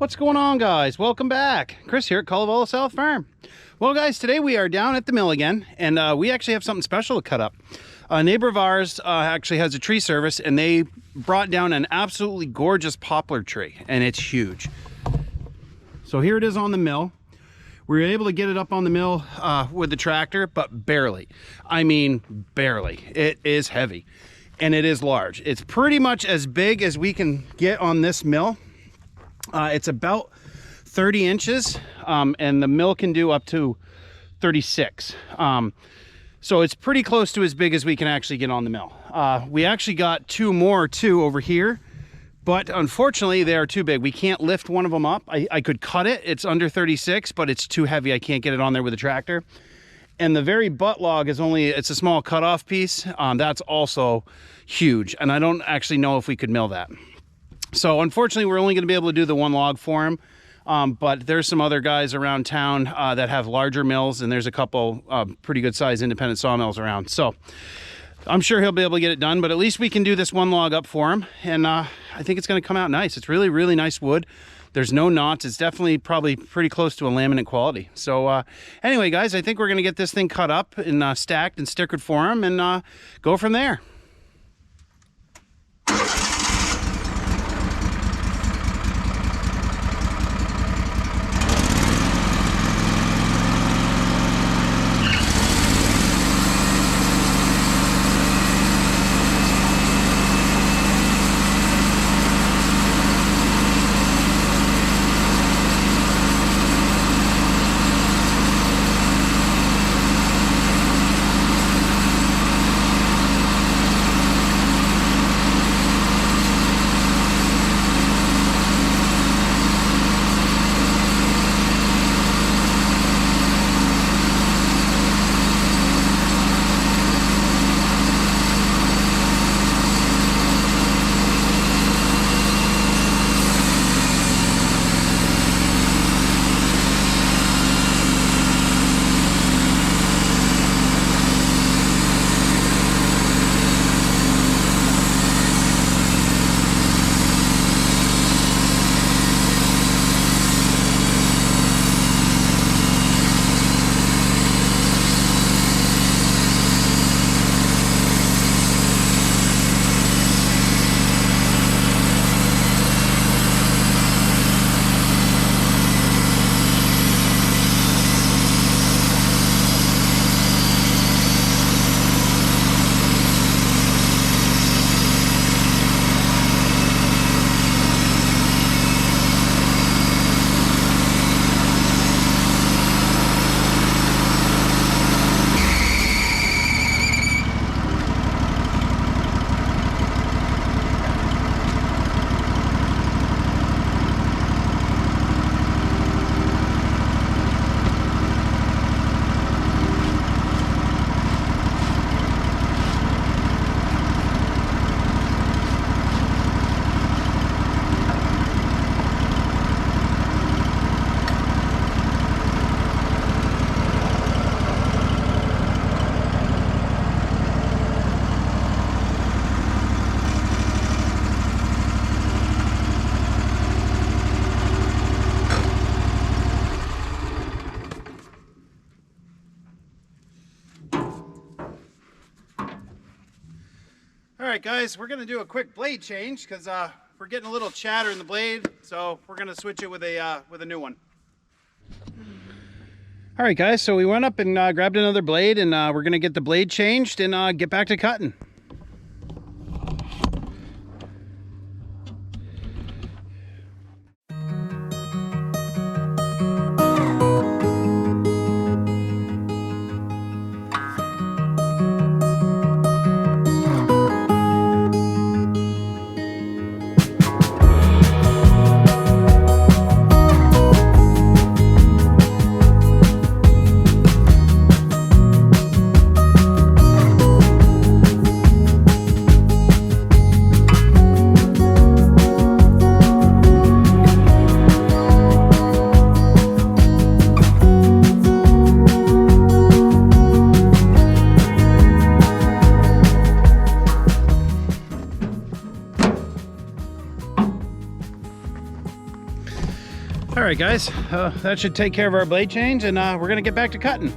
What's going on, guys? Welcome back. Chris here at Colorado South Farm. Well, guys, today we are down at the mill again, and we actually have something special to cut up. A neighbor of ours actually has a tree service, and they brought down an absolutely gorgeous poplar tree, and it's huge. So here it is on the mill. We were able to get it up on the mill with the tractor, but barely. I mean, barely. It is heavy, and it is large. It's pretty much as big as we can get on this mill. It's about 30 inches, and the mill can do up to 36. So it's pretty close to as big as we can actually get on the mill. We actually got two more too over here, but unfortunately they are too big. We can't lift one of them up. I could cut it. It's under 36, but it's too heavy. I can't get it on there with a tractor. And the very butt log is it's a small cutoff piece. That's also huge. And I don't actually know if we could mill that. So unfortunately, we're only going to be able to do the one log for him. But there's some other guys around town that have larger mills, and there's a couple pretty good sized independent sawmills around. So I'm sure he'll be able to get it done, but at least we can do this one log up for him. And I think it's going to come out nice. It's really, really nice wood. There's no knots. It's definitely probably pretty close to a laminate quality. So anyway, guys, I think we're going to get this thing cut up and stacked and stickered for him and go from there. All right, guys, we're going to do a quick blade change because we're getting a little chatter in the blade, so we're going to switch it with a new one. All right, guys, so we went up and grabbed another blade, and we're going to get the blade changed and get back to cutting. All right, guys, that should take care of our blade change, and we're gonna get back to cutting.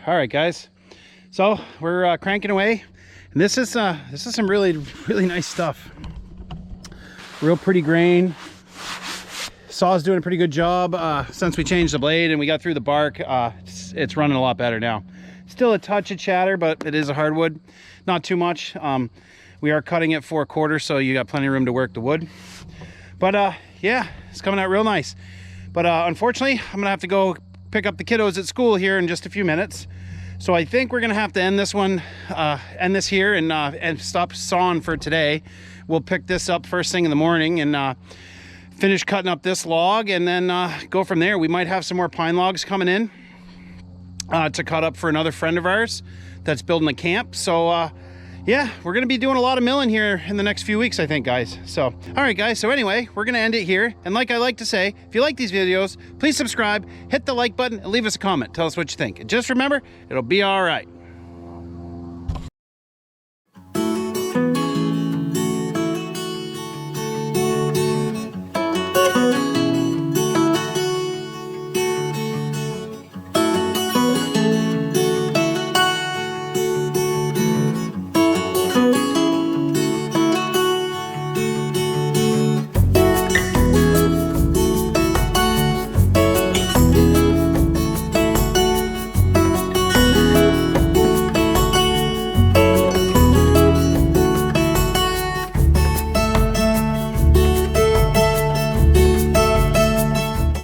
All right, guys, so we're cranking away, and this is some really nice stuff. Real pretty grain. Saw's doing a pretty good job since we changed the blade and we got through the bark. It's running a lot better now. Still a touch of chatter, but it is a hardwood, not too much. We are cutting it 4/4, so you got plenty of room to work the wood. But yeah, it's coming out real nice. But unfortunately, I'm gonna have to go pick up the kiddos at school here in just a few minutes. So I think we're gonna have to end this one, end this here, and stop sawing for today. We'll pick this up first thing in the morning and finish cutting up this log, and then go from there. We might have some more pine logs coming in to cut up for another friend of ours that's building a camp. So yeah, we're gonna be doing a lot of milling here in the next few weeks, I think, guys. So, all right, guys, so anyway, we're gonna end it here. And like I like to say, if you like these videos, please subscribe, hit the like button, and leave us a comment. Tell us what you think. And just remember, it'll be all right.